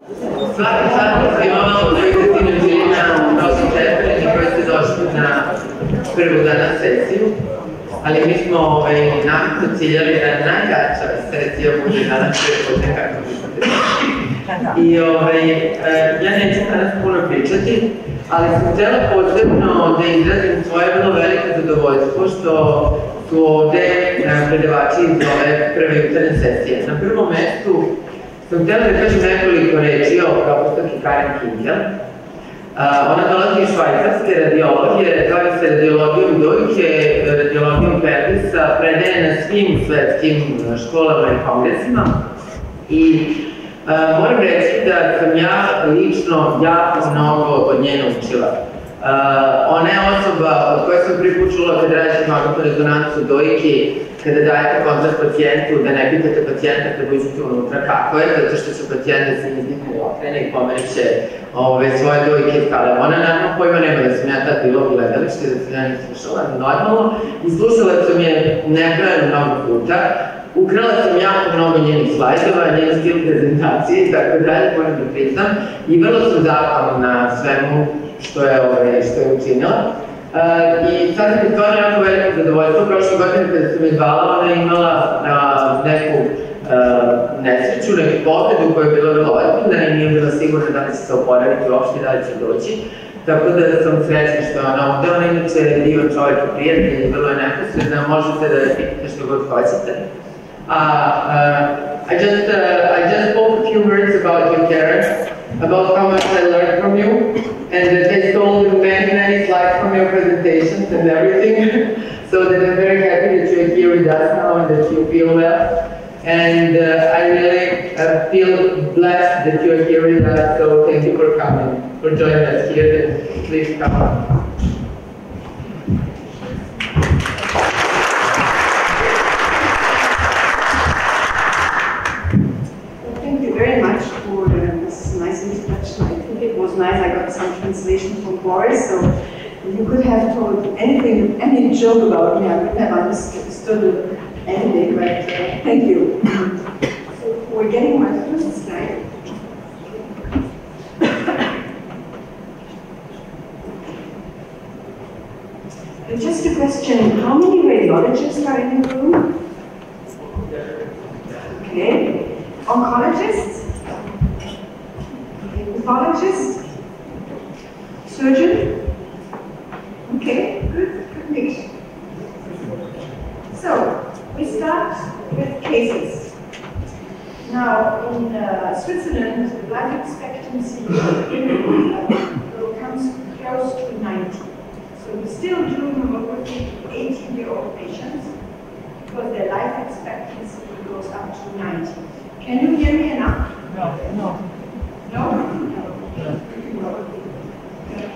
Svaki čast imamo negativnu želju na mnogim četvrljeni koji ste došli na prvu dana sesiju, ali mi smo nakon ciljali da najjača sesija bude danas prepodne kako mislite. I ja neću danas puno pričati, ali sam htjela posebno da izrazim svoje vrlo veliko zadovoljstvo što su ovde predavači iz ove prve jutarnje sesije. Na prvom mestu sam htjela da kažem nekoliko reči o profesorki Karen Kinkel. Ona dolazi iz švajcarske radiologije, bavi se radiologijom dojke, radiologijom pelvisa, predaje na svim svetskim školama i kongresima. I moram reći da sam ja lično jako mnogo od nje naučila. Ona je osoba od koje sam prvi put čula kada radite magnetnu rezonancu dojke, kada dajete kontakt pacijentu, da ne pitate pacijenta kada uđete unutra kako je, zato što će pacijent da se izdigne i okrene i pomenuće svoje dojke skale. Ona naravno pojma nema da sam ja tad bila u gledalištu, da sam ja ne slušala normalno i slušala sam je nebrojeno mnogo puta. Ukrala sam jako mnogo njenih slajdova, njen stil prezentacije i tako dalje, moram da priznam, i vrlo sam zahvalna na svemu što je učinila. I sad mi je stvarno jako veliko zadovoljstvo. Prošle godine kada sam je zvala, ona je imala neku nesreću, neku povredu koja je bila vrlo ozbiljna i nije bila sigurna da li će se oporaviti uopšte, da li će doći. Tako da sam srećna što je ona ovde. Ona inače je divan čovjek i prijatelj i vrlo je neposredna, možete da je pitate što god hoćete. I just spoke a few words about you, Karen, about how much I learned from you, and that I stole many slides from your presentations and everything, so that I'm very happy that you're here with us now and that you feel well. And I really feel blessed that you're here with us, so thank you for coming, for joining us here. Please come on. It was nice. I got some translation from Boris, so if you could have told anything, any joke about me, I would have understood anything, but thank you. So we're getting my first slide. Just a question, how many radiologists are in the room? Okay. Oncologists? Pathologist? Surgeon? Okay, good mix. So, we start with cases. Now, in Switzerland, the life expectancy comes close to 90. So we still do mammography to 80-year-old patients because their life expectancy goes up to 90. Can you hear me enough? No?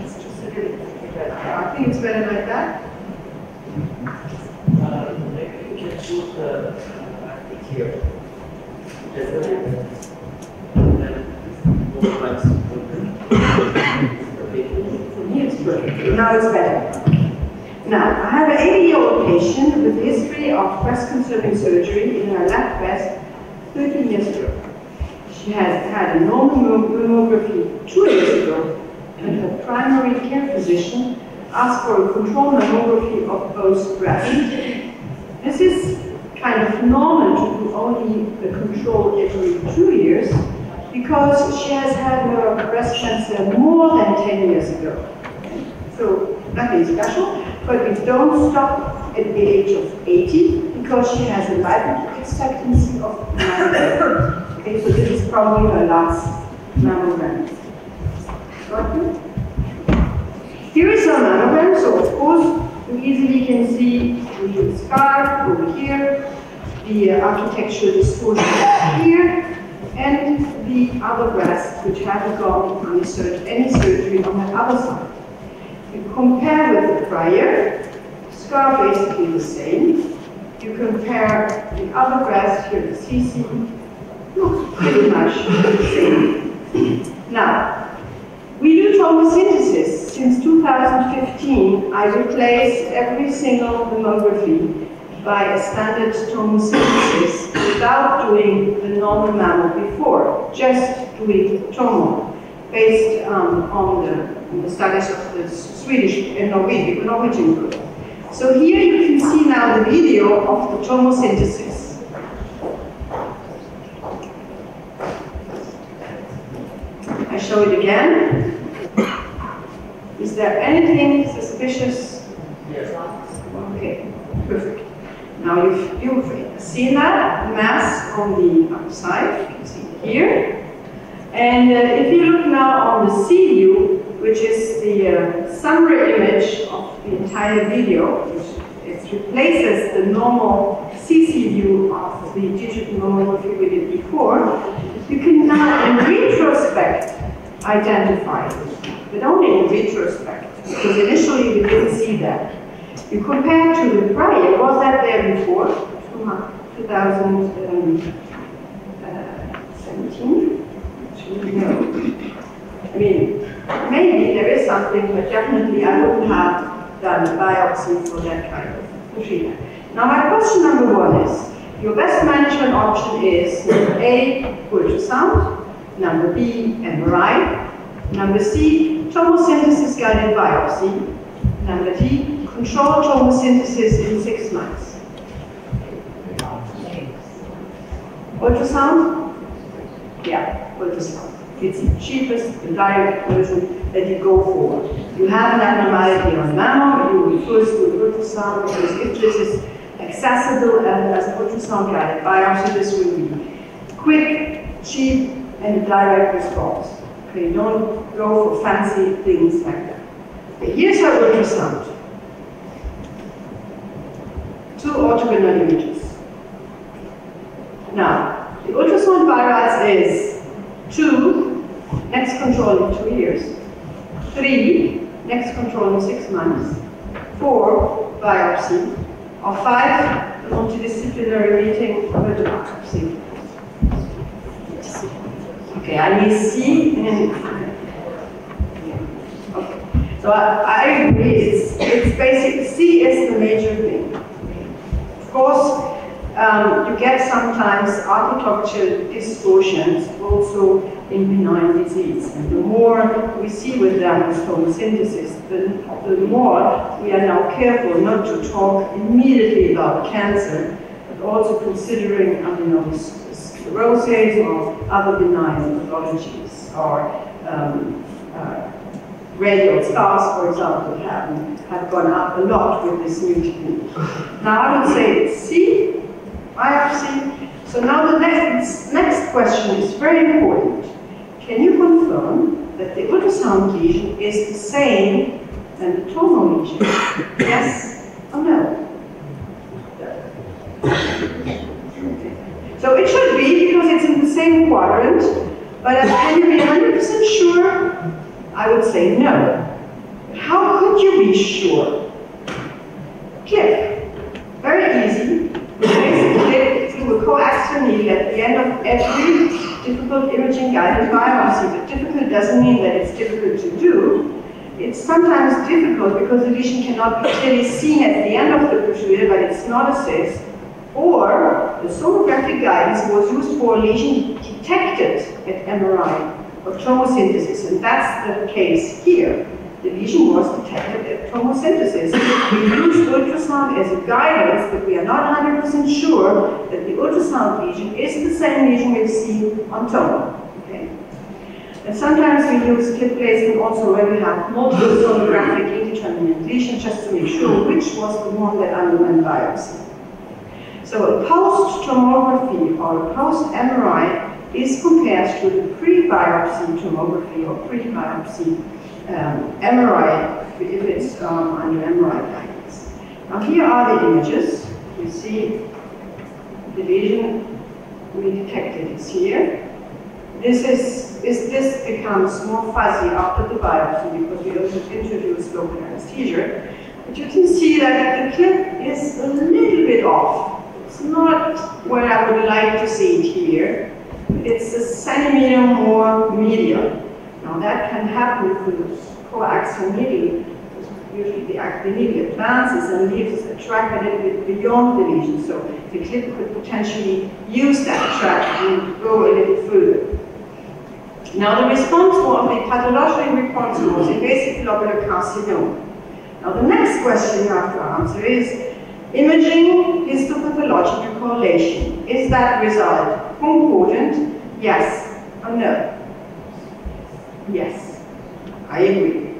It's just a little bit. I think it's better like that. Maybe you can choose here. Now it's better. Now, I have an 80-year-old patient with a history of breast-conserving surgery in her left breast 30 years ago. She has had a normal mammography 2 years ago, and her primary care physician asked for a control mammography of both breasts. This is kind of normal to do only the control every 2 years, because she has had her breast cancer more than 10 years ago. So nothing special, but we don't stop at the age of 80, because she has a life expectancy of 90. Okay, so this is probably her last mammogram. Here is her mammogram, so of course you easily can see the scar over here, the architectural distortion here, and the other breasts which haven't gone through any surgery on the other side. You compare with the prior, scar basically the same. You compare the other breast, here the CC, looks pretty much the same. Now, we do tomosynthesis. Since 2015, I replace every single mammography by a standard tomosynthesis without doing the normal mammal before, just doing tomo, based on the studies of the Swedish and Norwegian group. So here you can see now the video of the tomosynthesis. I show it again. Is there anything suspicious? Yes. Okay, perfect. Now you've seen that mass on the outside, you can see it here. And if you look now on the C view, which is the summary image of the entire video, it replaces the normal CC view of the digital nomography we did before, you can now in retrospect identify it, but only in retrospect, because initially we didn't see that. You compare to the prior, was that there before, 2017? No. I mean, maybe there is something, but definitely I wouldn't have done a biopsy for that kind of procedure. Now my question number one is, your best management option is number A, ultrasound, number B, MRI, number C, tomosynthesis guided biopsy, number D, controlled tomosynthesis in 6 months. Ultrasound? Yeah, ultrasound. It's the cheapest, the direct version that you go for. You have an abnormality on mammal, you will first do an ultrasound, because if this is accessible as an ultrasound guided biopsy, this will be quick, cheap, and a direct response. Okay, don't go for fancy things like that. Okay, here's our ultrasound. 2 orthogonal images. Now, the ultrasound virus is 2, next control in 2 years, 3, next control in 6 months, 4, biopsy, or 5, the multidisciplinary meeting with the biopsy. Okay, I need C and okay. So I agree, it's basic. C is the major thing. Of course, you get sometimes architectural distortions also in benign disease. And the more we see with them with tomosynthesis, the more we are now careful not to talk immediately about cancer, but also considering sclerosis or other benign pathologies, or radial scars, for example, have gone up a lot with this new technique. Now I would say it's C, biopsy. So now the next question is very important. Can you confirm that the ultrasound lesion is the same than the tomo lesion? Yes or no? So it should be, because it's in the same quadrant, but can you be 100% sure? I would say no. How could you be sure? Click. Very easy. We basically do a coaxial needle at the end of every difficult imaging guided biopsy. But difficult doesn't mean that it's difficult to do. It's sometimes difficult because the lesion cannot be clearly seen at the end of the procedure, but it's not a cyst. Or the sonographic guidance was used for a lesion detected at MRI or tomosynthesis, and that's the case here. The lesion was detected at tomosynthesis. We use ultrasound as a guidance, but we are not 100% sure that the ultrasound lesion is the same lesion we've seen on tomo. Okay? And sometimes we use clip placement also when we have multiple sonographic indeterminate lesions, just to make sure which was the one that underwent biopsy. So a post-tomography or a post-MRI is compared to the pre-biopsy tomography or pre-biopsy MRI, if it's under MRI guidance. Now here are the images. You see the lesion we detected is here. This becomes more fuzzy after the biopsy because we also introduced local anesthesia. But you can see that the clip is a little bit off. It's not where I would like to see it here. It's a centimeter more medial. Now that can happen with coaxial needle. usually the actinidia advances and leaves a track a little bit beyond the lesion. So the clip could potentially use that track and go a little further. Now the response was, the pathological response was invasive lobular carcinoma. Now the next question you have to answer is, imaging histopathological correlation. Is that result concordant? Yes or no? Yes, I agree.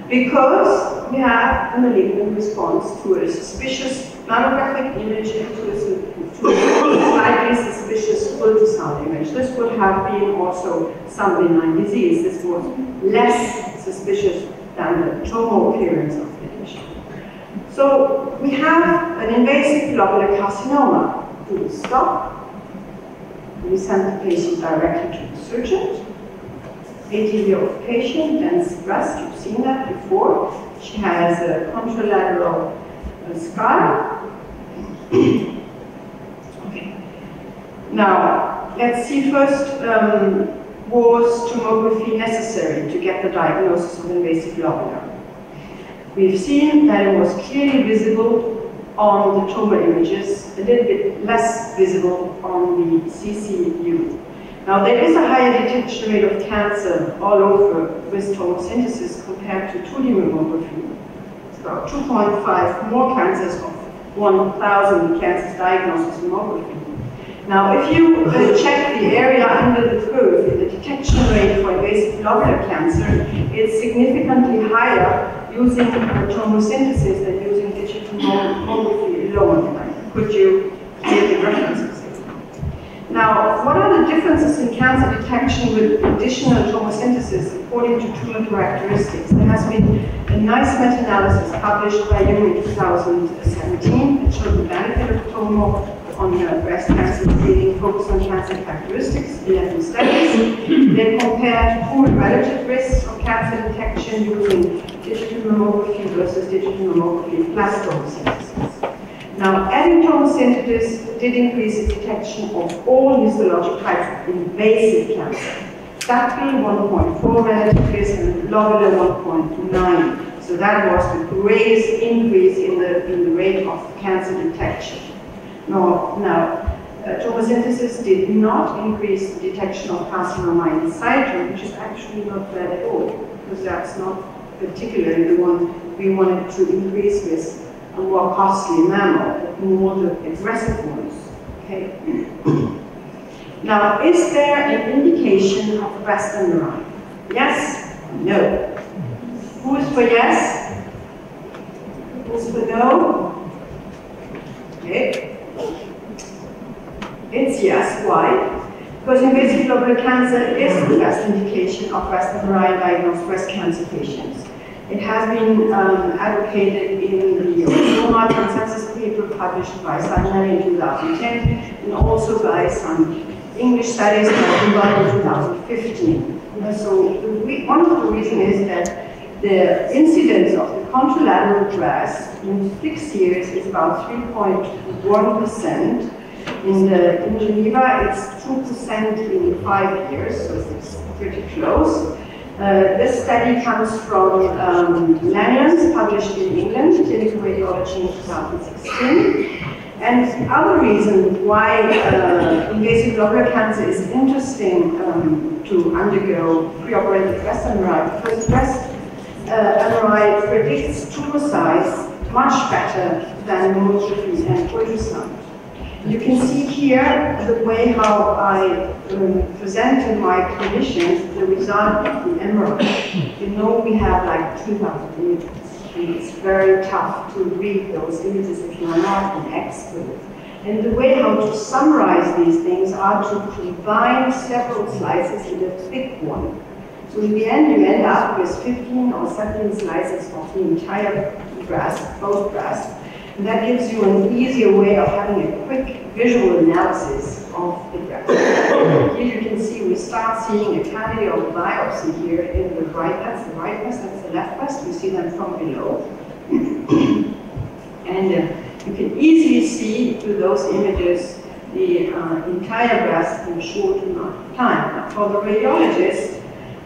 Because we have a malignant response to a suspicious mammographic image and to a slightly suspicious ultrasound image. This would have been also some benign disease. This was less suspicious than the tumor appearance of the lesion. So we have an invasive lobular carcinoma. Do we stop? Do we send the patient directly to the surgeon? 80-year-old patient, dense breast, you've seen that before. She has a contralateral scar. Okay. Now, let's see first, was tomography necessary to get the diagnosis of invasive lobular? We've seen that it was clearly visible on the tumor images, a little bit less visible on the CCU. Now, there is a higher detection rate of cancer all over with tomosynthesis compared to 2D mammography. It's about 2.5 more cancers of 1,000 cancers diagnosed with mammography. Now, if you check the area under the curve, the detection rate for invasive lobular cancer is significantly higher using tomosynthesis than using digital mammography alone. Could you give the references? Now, what are the differences in cancer detection with additional tomosynthesis according to tumor characteristics? There has been a nice meta-analysis published by you in 2017 that showed the benefit of tomo on breast cancer screening focused on cancer characteristics, 11 studies. They compared tumor relative risks of cancer detection using digital mammography versus digital mammography plus tomosynthesis. Now, adding tomosynthesis did increase the detection of all histologic types of invasive cancer. Ductal 1.4 relative risk and lobular 1.9. So that was the greatest increase in the rate of cancer detection. Now, tomosynthesis did not increase the detection of carcinoma in situ, which is actually not bad at all, because that's not particularly the one we wanted to increase with a more costly mammal, but more the aggressive ones. Okay. Now, is there an indication of breast MRI? Yes or no? Who is for yes? Who's for no? Okay. It's yes. Why? Because invasive lobular cancer is the best indication of breast MRI in diagnosed breast cancer patients. It has been advocated in the Roma consensus paper published by Sagnani in 2010 and also by some English studies that were done in 2015. So one of the reasons is that the incidence of the contralateral breast in 6 years is about 3.1%. In Geneva, it's 2% in 5 years, so it's pretty close. This study comes from Lanyon, published in England, Clinical Radiology in 2016. And the other reason why invasive lobular cancer is interesting to undergo preoperative breast MRI, because breast MRI predicts tumor size much better than mammography and ultrasound. You can see here the way how I present to my clinicians the result of the MRI. You know we have like 2,000 images, and it's very tough to read those images if you are not an expert. And the way how to summarize these things are to combine several slices in a thick one. So in the end you end up with 15 or 17 slices of the entire breast, both breasts. And that gives you an easier way of having a quick visual analysis of the breast. Here you can see we start seeing a cavity of biopsy here in the right, that's the right breast, that's the left breast. We see them from below. And you can easily see through those images the entire breast in a short amount of time. Now, for the radiologist,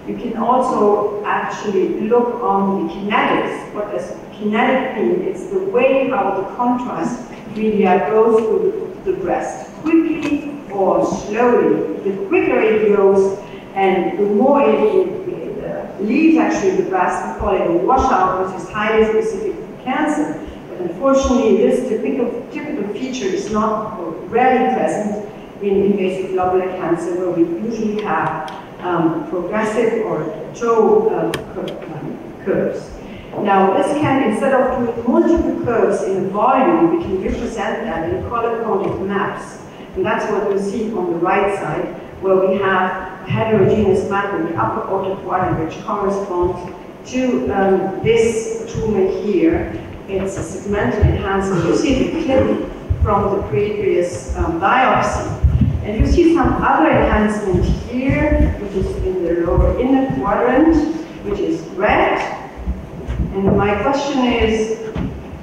You can also actually look on the kinetics. What does kinetic mean? It's the way how the contrast media goes through the breast, quickly or slowly. The quicker it goes and the more it leaves actually the breast, we call it a washout, which is highly specific for cancer. But unfortunately, this typical feature is not or rarely present in invasive lobular cancer, where we usually have progressive or toe curves. Now, this can, instead of doing multiple curves in a volume, we can represent that in color-coded maps. And that's what you see on the right side, where we have a heterogeneous map in the upper outer quadrant, which corresponds to this tumor here. It's a segmental enhancement. You see the clip from the previous biopsy. And you see some other enhancement here, which is in the lower inner quadrant, which is red. And my question is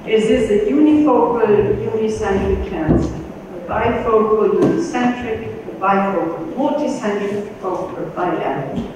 this a unifocal, unicentric cancer? A bifocal, unicentric, a bifocal, multicentric, or a bilateral?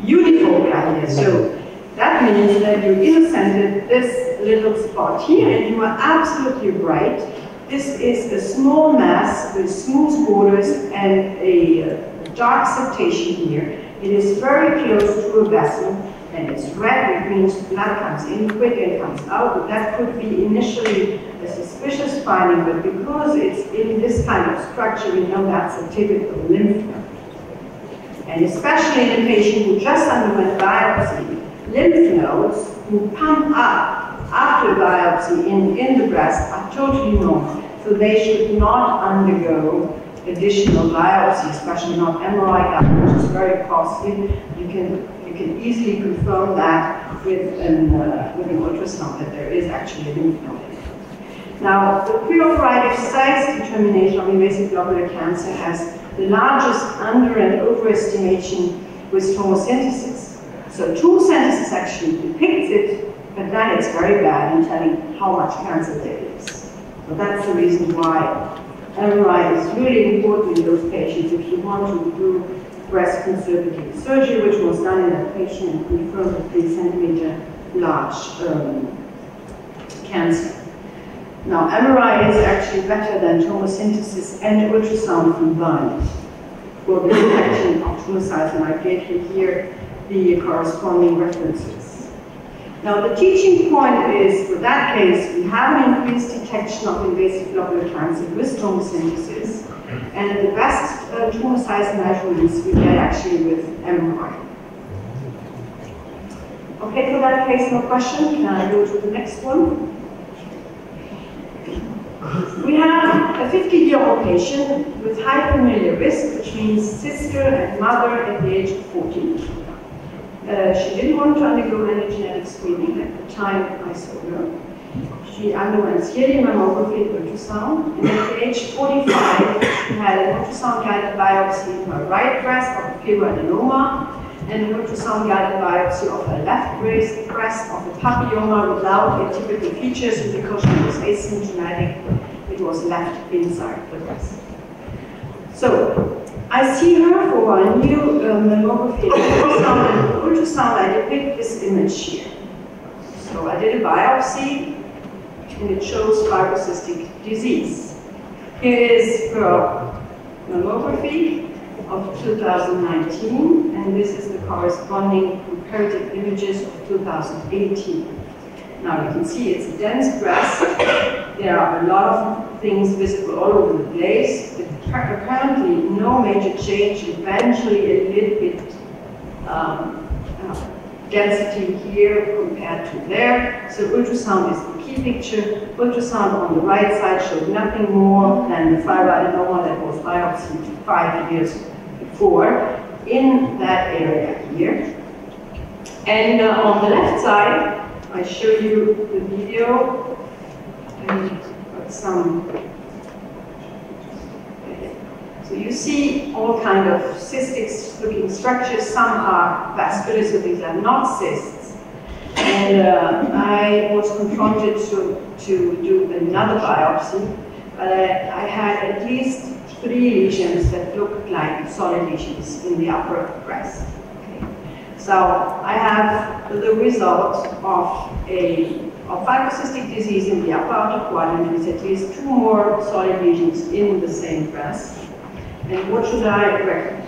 Unifocal here. So that means that you intercented this little spot here, and you are absolutely right. This is a small mass with smooth borders and a dark septation here. It is very close to a vessel, and it's red, which means blood comes in quick and comes out. But that could be initially a suspicious finding, but because it's in this kind of structure, we know that's a typical lymph node. And especially in a patient who just underwent biopsy, lymph nodes who pump up after biopsy in the breast are totally normal. So they should not undergo additional biopsy, especially not MRI, which is very costly. You can easily confirm that with an ultrasound that there is actually a lymph node. Now, the preoperative size determination of invasive lobular cancer has the largest under- and overestimation with tomosynthesis. So tomosynthesis actually depicts it, but then it's very bad in telling how much cancer there is. So that's the reason why MRI is really important in those patients if you want to do breast conservative surgery, which was done in that patient and confirmed a 3 centimeter large cancer. Now, MRI is actually better than tomosynthesis and ultrasound combined for the detection of tumor sites, and I gave you here the corresponding references. Now, the teaching point is, for that case, we have an increased detection of invasive lobular cancer with tomosynthesis, and the best tumor size measurements we get actually with MRI. Okay, for that case, no question. Can I go to the next one? We have a 50-year-old patient with high familial risk, which means sister and mother at the age of 14. She didn't want to undergo any genetic screening at the time I saw her. She underwent serial mammography and ultrasound, and at the age 45, she had an ultrasound-guided biopsy of her right breast of a fibroadenoma, and an ultrasound-guided biopsy of her left breast of a papilloma without atypical features, and because she was asymptomatic, it was left inside the breast. So, I see her for a new mammography and ultrasound. I depict this image here. So I did a biopsy, and it shows fibrocystic disease. Here is her mammography of 2019, and this is the corresponding comparative images of 2018. Now you can see it's a dense breast. There are a lot of things visible all over the place. Apparently no major change, eventually a little bit density here compared to there. So ultrasound is the key picture. Ultrasound on the right side showed nothing more than the fibroadenoma that was biopsied 5 years before in that area here. And on the left side, I show you the video and some. So you see all kind of cystic looking structures. Some are vascular, so these are not cysts. And I was confronted to do another biopsy, but I had at least 3 lesions that look like solid lesions in the upper breast. Okay. So I have the result of fibrocystic disease in the upper outer quadrant with at least 2 more solid lesions in the same breast. And what should I recommend?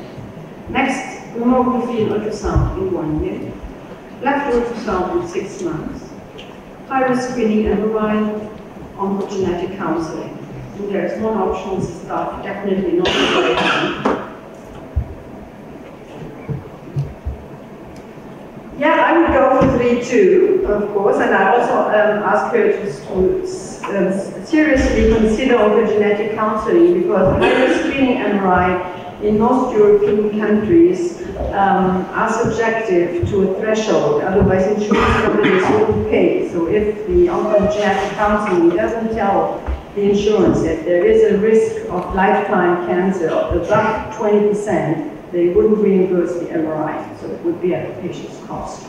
Next, mammography and ultrasound in 1 year. Left ultrasound in 6 months. High-risk screening MRI, oncogenetic counseling. And there's one option, this is definitely not the right one. Yeah, I would go for 3 too, of course, and I also ask her to seriously consider oncogenetic counseling, because high-risk screening MRI in most European countries are subjective to a threshold, otherwise insurance companies wouldn't pay. So if the oncogenetic counseling doesn't tell the insurance that there is a risk of lifetime cancer of above 20%, they wouldn't reimburse the MRI, so it would be at the patient's cost.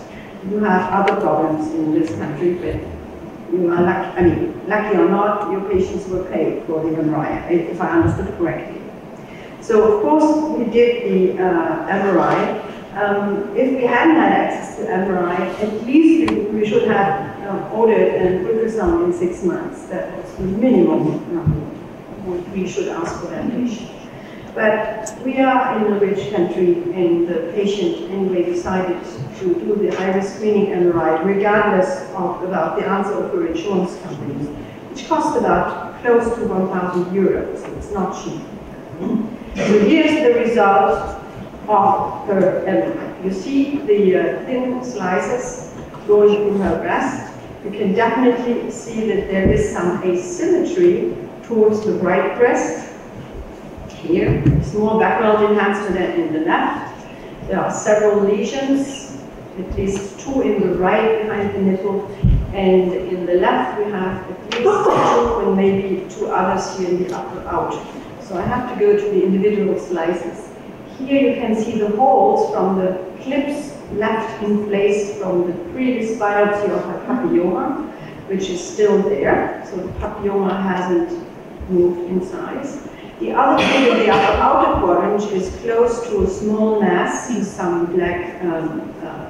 You have other problems in this country, but you are lucky or not, your patients were paid for the MRI, if I understood correctly. So of course we did the MRI. If we hadn't had access to MRI, at least we should have ordered an ultrasound in 6 months. That was the minimum we should ask for that patient. But we are in a rich country, and the patient anyway decided to do the high-risk screening MRI regardless of about the answer of her insurance companies, which cost about close to 1,000 euros, so it's not cheap. So here's the result of her MRI. You see the thin slices going through her breast. You can definitely see that there is some asymmetry towards the right breast. Here, small background enhancement in the left. There are several lesions, at least 2 in the right behind the nipple, and in the left we have at least 2 and maybe 2 others here in the upper outer. So I have to go to the individual slices. Here you can see the holes from the clips left in place from the previous biopsy of her papilloma, which is still there. So the papilloma hasn't moved in size. The other thing in the upper outer quadrant is close to a small mass, some black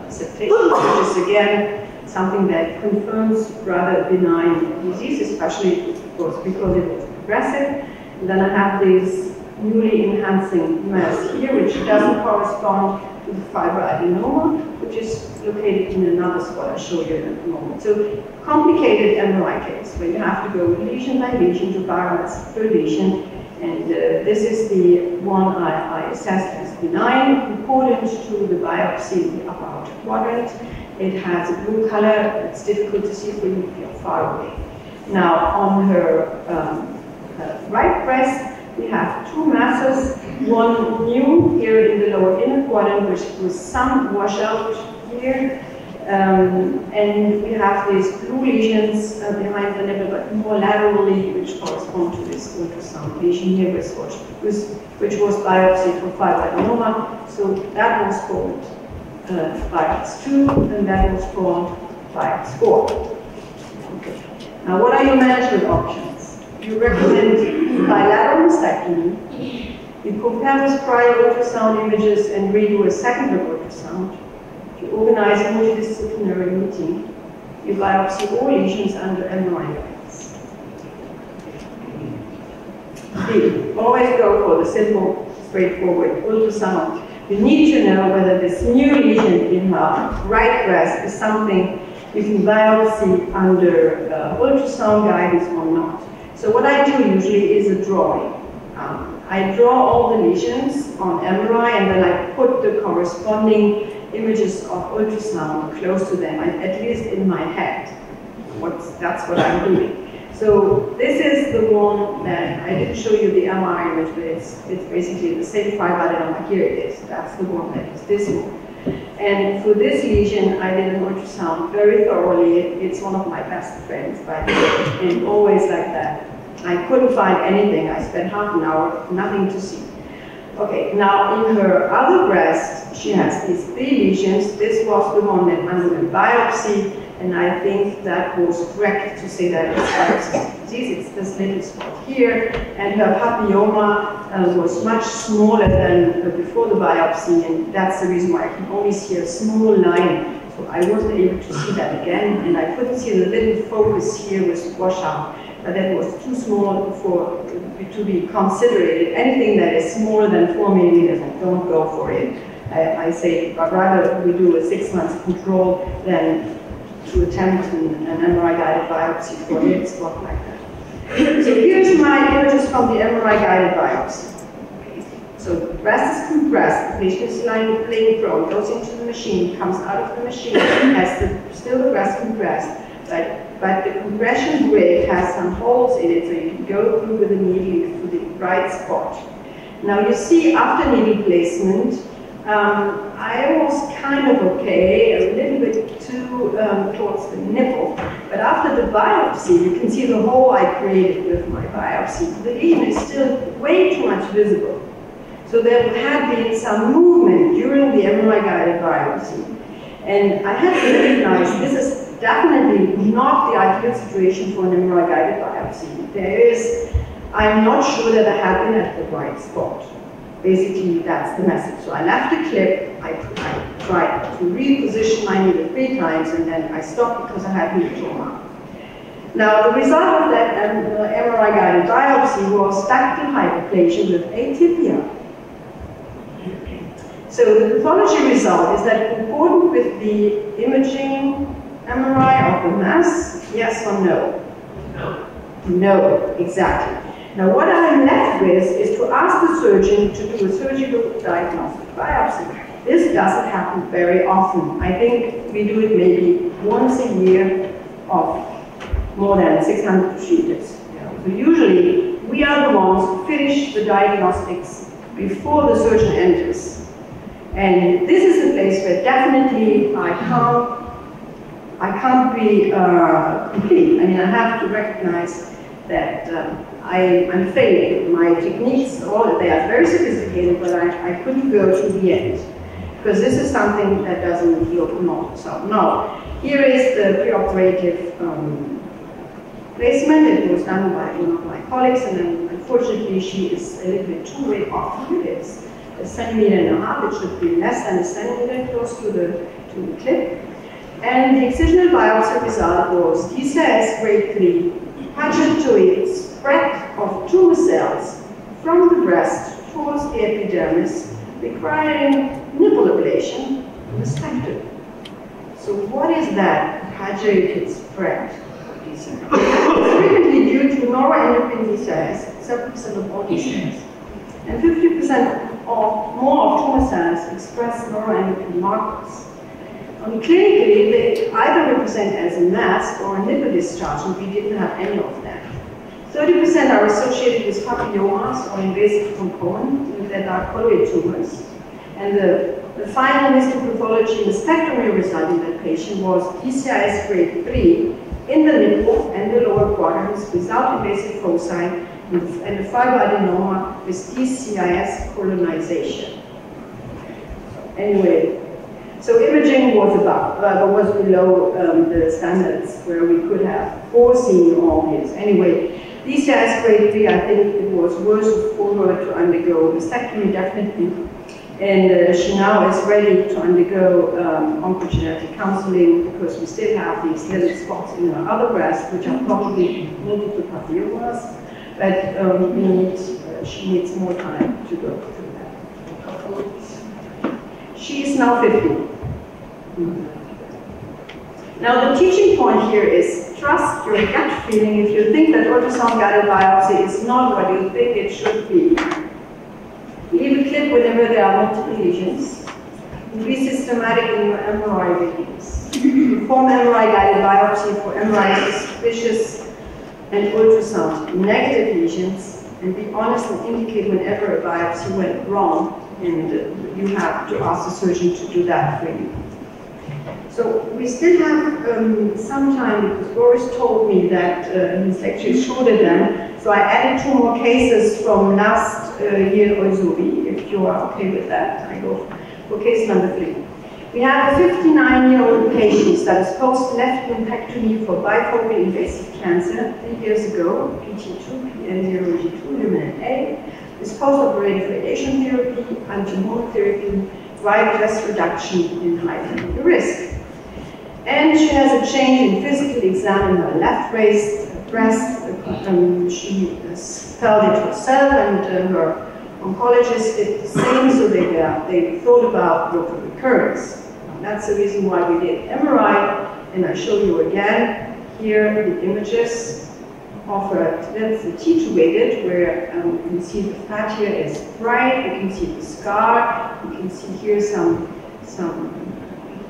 septation, which is again something that confirms rather benign disease, especially of course because it was progressive. And then I have this newly enhancing mass here, which doesn't correspond to the fibroadenoma, which is located in another spot I'll show you in a moment. So complicated MRI case where you have to go lesion by lesion to biopsy per lesion. And this is the one I assessed as benign, according to the biopsy in the upper outer quadrant. It has a blue color. It's difficult to see for you if you're far away. Now, on her right breast, we have 2 masses, one new here in the lower inner quadrant, which was some washout here, and we have these blue lesions behind the nipple, but more laterally, which correspond to this ultrasound lesion here, which was biopsy for fibroadenoma. So that was called biopsy 2, and that was called biopsy 4. Okay. Now, what are your management options? You recommend bilateral mastectomy. You compare with prior ultrasound images and redo a second ultrasound. You organize a multidisciplinary meeting. You biopsy all lesions under MRI guidance. B. Always go for the simple, straightforward ultrasound. You need to know whether this new lesion in her right breast is something you can biopsy under ultrasound guidance or not. So what I do usually is a drawing. I draw all the lesions on MRI, and then I put the corresponding images of ultrasound close to them, at least in my head. That's what I'm doing. So this is the one that I didn't show you the MRI image, but it's basically the same fibroadenoma. Here it is. That's the one that is this one. And for this lesion, I did an ultrasound very thoroughly. It's one of my best friends, by the way, and always like that. I couldn't find anything. I spent half an hour, nothing to see. Okay, now in her other breast, she has these 3 lesions. This was the one that underwent biopsy, and I think that was correct to say that it's biopsy disease. It's this little spot here, and her papilloma was much smaller than before the biopsy, and that's the reason why I can only see a small line. So I wasn't able to see that again, and I couldn't see the little focus here with washout, but that was too small to be considered. Anything that is smaller than 4 millimeters, I don't go for it. I say, but rather we do a 6-month control than to attempt an MRI-guided biopsy for a spot like that. So here's my images from the MRI-guided biopsy. So the breast is compressed, the patient is lying prone, goes into the machine, comes out of the machine, has still the breast compressed, but the compression grid has some holes in it, so you can go through with the needle to the right spot. Now you see after needle placement, I was kind of okay, a little bit too towards the nipple, but after the biopsy, you can see the hole I created with my biopsy. The lesion is still way too much visible. So there had been some movement during the MRI-guided biopsy. And I had to recognize this is definitely not the ideal situation for an MRI-guided biopsy. I'm not sure that I have been at the right spot. Basically, that's the message. So I left the clip, I tried to reposition my needle 3 times, and then I stopped because I had hematoma. Now, the result of that MRI-guided biopsy was ductal hyperplasia with atypia. So the pathology result is that concordant with the imaging MRI of the mass, yes or no? No. No, exactly. Now what I'm left with is to ask the surgeon to do a surgical diagnostic biopsy. This doesn't happen very often. I think we do it maybe once a year of more than 600 procedures. So usually we are the ones who finish the diagnostics before the surgeon enters. And this is a place where definitely I can't be complete. I mean, I have to recognize that I'm failing. My techniques, they are very sophisticated, but I couldn't go to the end. Because this is something that doesn't look normal. So now, here is the preoperative placement. It was done by one of my colleagues, and then unfortunately she is a little bit too way off. It's 1.5 centimeters. It should be less than 1 centimeter close to the clip. And the excisional biopsy result was DCIS grade 3, hydrotoid spread of tumor cells from the breast towards the epidermis, requiring nipple ablation and mastectomy. So what is that hydrotoid spread of DCIS? It's frequently due to neuroendocrine DCIS, 7% of all DCIS. And 50% or more of tumor cells express neuroendocrine markers. Clinically, they either represent as a mass or a nipple discharge, and we didn't have any of that. 30% are associated with papillomas or invasive component that are colloid tumors. And the final histopathology mastectomy result in that patient was DCIS grade 3 in the nipple and the lower quadrants without invasive foci, and the fibroadenoma with DCIS colonization. Anyway, so imaging was below the standards where we could have foreseen all this. Anyway, DCIS grade 3, I think it was worse for her to undergo mastectomy, definitely. And she now is ready to undergo oncogenetic counseling because we still have these little spots in her other breast, which are probably multiple papillomas. But she needs more time to go through that. She is now 50. Now the teaching point here is trust your gut feeling. If you think that ultrasound-guided biopsy is not what you think it should be, leave a clip whenever there are multiple lesions. Be systematic in your MRI readings. Perform MRI-guided biopsy for MRI suspicious and ultrasound negative lesions, and be honest and indicate whenever a biopsy went wrong, and you have to ask the surgeon to do that for you. So we still have some time because Boris told me that his lecture is shorter than, so I added 2 more cases from last year Oizuri, if you are okay with that. I go for case number 3. We have a 59-year-old patient that is post-left lumpectomy for bifocal invasive cancer 3 years ago, PT2, PN0G2, luminant A. This post-operative radiation therapy, anti-chemotherapy, right breast reduction in high family risk. And she has a change in physical exam in her left breast. She felt it herself, and her oncologist did the same, so they thought about local recurrence. And that's the reason why we did MRI, and I show you again here the images of that's the T2 weighted, where you can see the fat here is bright, you can see the scar, you can see here some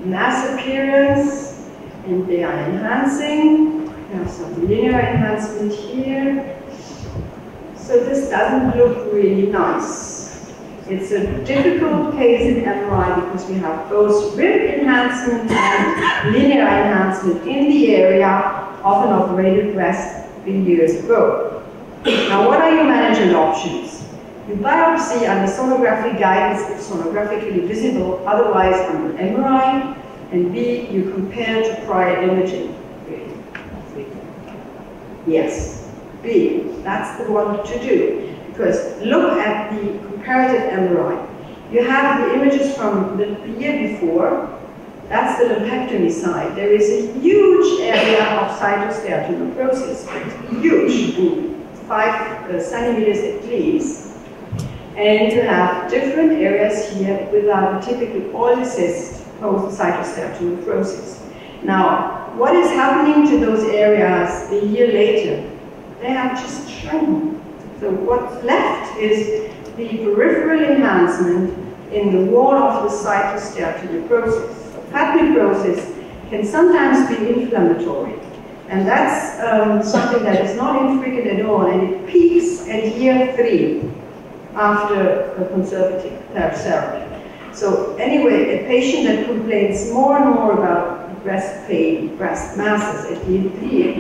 mass appearance, and they are enhancing. We have some linear enhancement here. So this doesn't look really nice. It's a difficult case in MRI because we have both rib enhancement and linear enhancement in the area of an operated breast years ago. Now, what are your management options? You biopsy under sonography guidance if sonographically visible, otherwise under MRI, and B, you compare to prior imaging. Yes, B, that's the one to do, because look at the comparative MRI. You have the images from the year before. That's the lumpectomy side. There is a huge area of cytosteatocnecrosis, huge, 5 centimeters at least. And you have different areas here without a typical polycyst post-cytosteatocnecrosis. Now, what is happening to those areas a year later? They have just shrunk. So what's left is the peripheral enhancement in the wall of the cytosteatocnecrosis. Fat necrosis can sometimes be inflammatory, and that's something that is not infrequent at all, and it peaks at year 3 after a conservative therapy. So anyway, a patient that complains more and more about breast pain, breast masses at year 3,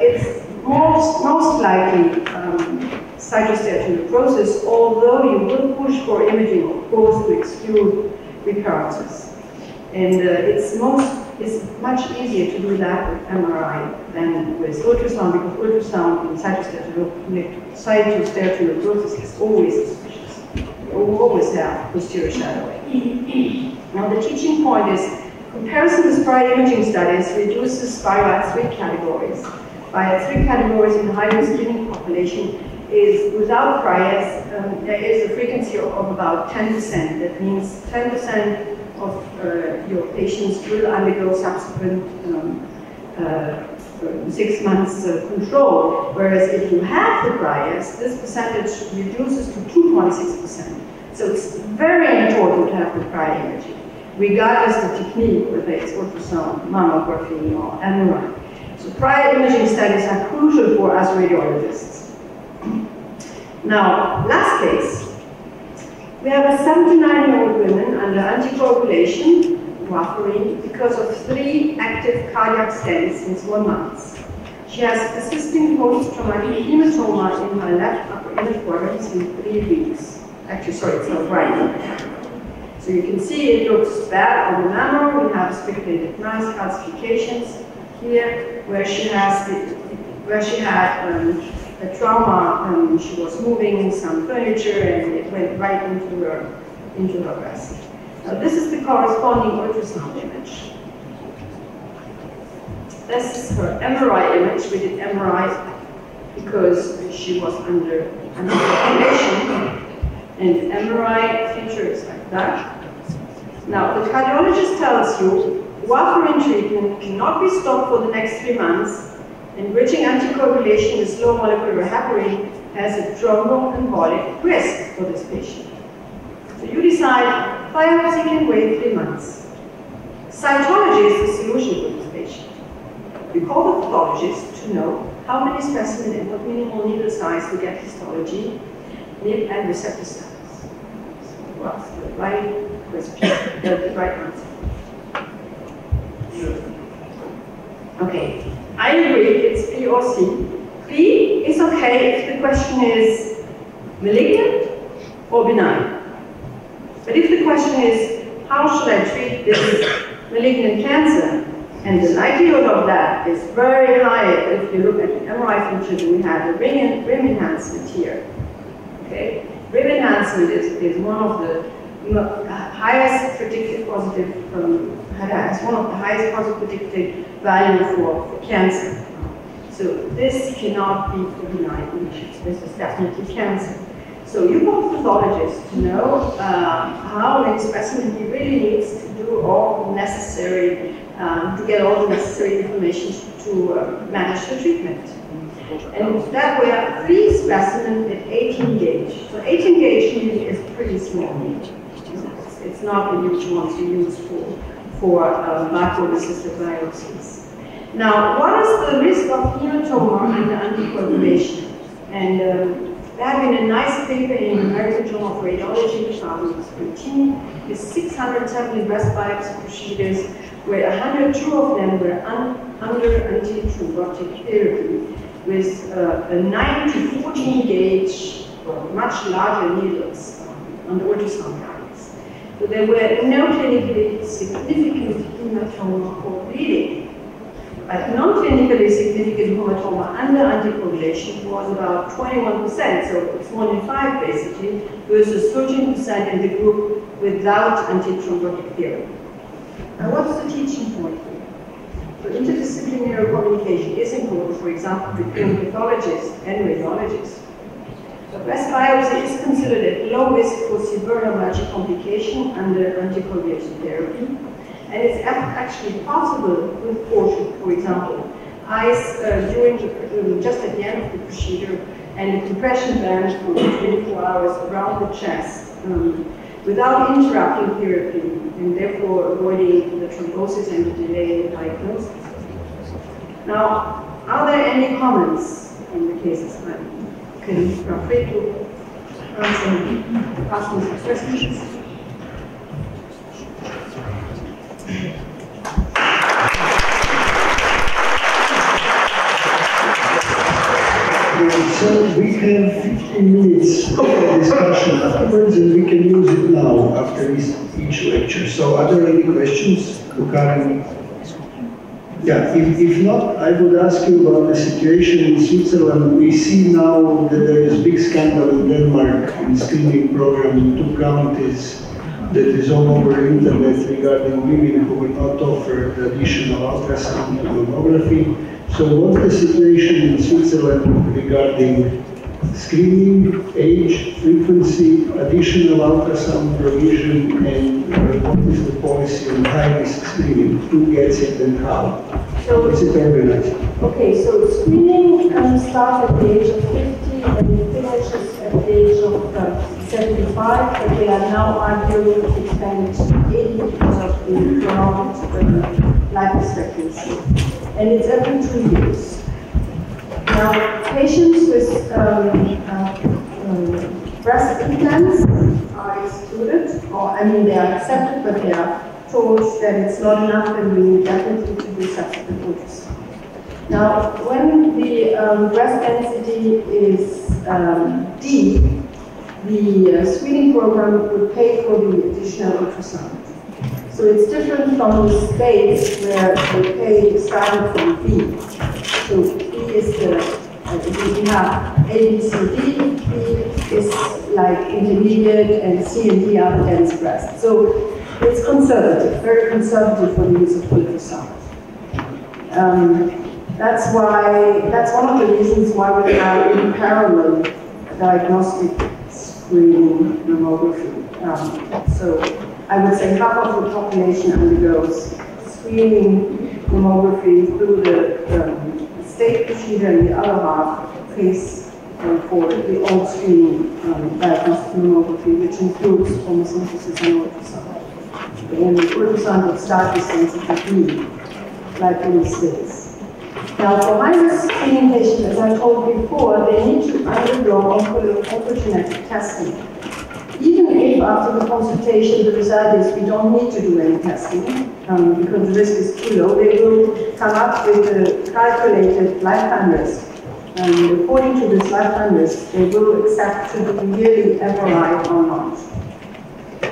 it's most likely cytosteatocnecrosis, although you will push for imaging, of course, to exclude recurrences. And it's much easier to do that with MRI than with ultrasound, because ultrasound in cytosteatocnecrosis is always suspicious. You always have posterior shadowing. Now the teaching point is comparison with prior imaging studies reduces BIO 3 categories. BIO 3 categories in the high-risk screening population is without priors, there is a frequency of about 10%. That means 10% of your patients will undergo subsequent 6 months control, whereas if you have the priors, this percentage reduces to 2.6%. So it's very important to have the prior imaging, regardless of the technique, whether it's ultrasound, mammography, or MRI. So prior imaging studies are crucial for us radiologists. Now, last case. We have a 79-year-old woman under anticoagulation, warfarin, because of 3 active cardiac stents since 1 month. She has persisting post-traumatic hematoma in her left upper inner quadrant in 3 weeks. Actually, sorry, it's not right. So you can see it looks bad on the mammo. We have speculated mass calcifications here, where she had a trauma. She was moving some furniture and it went right into her breast. Now this is the corresponding ultrasound image. This is her MRI image. We did MRI because she was under coagulation, and the MRI feature is like that. Now the cardiologist tells you warfarin treatment cannot be stopped for the next 3 months. And bridging anticoagulation with low molecular heparin has a thromboembolic risk for this patient. So you decide, biopsy can wait 3 months. Cytology is the solution for this patient. You call the pathologist to know how many specimens and what minimal needle size to get histology, nib and receptor status. What's the right question? The right answer. Okay. I agree, it's B or C. B is okay if the question is malignant or benign. But if the question is, how should I treat this malignant cancer? And the likelihood of that is very high if you look at the MRI features, we have a rim enhancement here. Okay? rib enhancement is one of the highest predictive positive, has one of the highest positive predictive value for cancer. So this cannot be for benign lesions. This is definitely cancer. So you want the pathologist to know how many specimen he really needs to do all necessary, to get all the necessary information to manage the treatment. And that we have 3 specimens at 18 gauge. So 18 gauge needle is pretty small. It's not a huge one to use for barcode-assisted biopsies. Now, what is the risk of hematoma under anticoagulation? And there had been a nice paper in the American Journal of Radiology in 2013 with 670 breast biopsy procedures, where 102 of them were under anti-thrombotic therapy with a 9 to 14 gauge, or much larger needles on the ultrasound guides. So there were no clinically significant hematoma or bleeding. But non-clinically significant hematoma under anticoagulation was about 21%, so it's 1 in 5 basically, versus 13% in the group without antithrombotic therapy. Now what's the teaching point here? So interdisciplinary communication is important, for example, between pathologists and radiologists. So breast biopsy is considered at low risk for severe hemorrhagic complication under anticoagulation therapy. And it's actually possible with caution, for example, ice just at the end of the procedure and a compression band for 24 hours around the chest without interrupting therapy and therefore avoiding the thrombosis and the delay in the diagnosis. Now, are there any comments on the cases? Can you feel free to ask me some questions? So we have 15 minutes of discussion afterwards, and we can use it now after each lecture. So are there any questions to Karen? Yeah, if not, I would ask you about the situation in Switzerland. We see now that there is a big scandal in Denmark in screening program in 2 counties that is all over the internet regarding women who will not offer additional ultrasound mammography. So what's the situation in Switzerland regarding screening, age, frequency, additional ultrasound provision, and what is the policy on high-risk screening? Who gets it and how? So, is it organized? Okay, so screening starts at the age of 50 and finishes at the age of 75, but they are now arguing to expand it to 80 because of the prolonged life expectancy. And it's every 2 years. Now, patients with breast implants are excluded, or I mean they are accepted, but they are told that it's not enough and we need definitely to do subsequent ultrasound. Now, when the breast density is deep, the screening program would pay for the additional ultrasound. So it's different from the States where they pay starting from B. So B is the, we have A, B, C, D. B is like intermediate and C and D are dense breast. So it's conservative, very conservative for the use of ultrasound. That's one of the reasons why we have in parallel diagnostic screening mammography. So I would say half of the population undergoes screening mammography through the state procedure, and the other half pays for the old screening diagnostic mammography, which includes tomosynthesis and ultrasound. And the ultrasound would start with sensitivity, like in the States. Now, for high-risk screening patients, as I told before, they need to undergo oncogenetic testing. Even if after the consultation the result is we don't need to do any testing, because the risk is too low, they will come up with a calculated lifetime risk. And according to this lifetime risk, they will accept to do yearly MRI or not.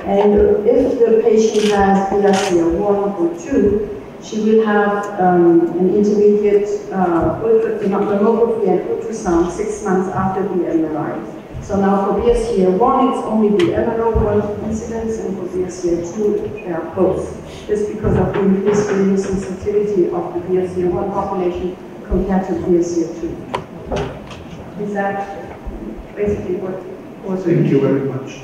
And if the patient has PSA 1 or 2, she will have an intermediate mammography and ultrasound 6 months after the MRI. So now for BSCA1, it's only the MLO1 incidence, and for BSCA2, they are both. This because of the increased radiosensitivity of the BSCA1 population compared to BSCA2. Is that basically what was? Thank you very much.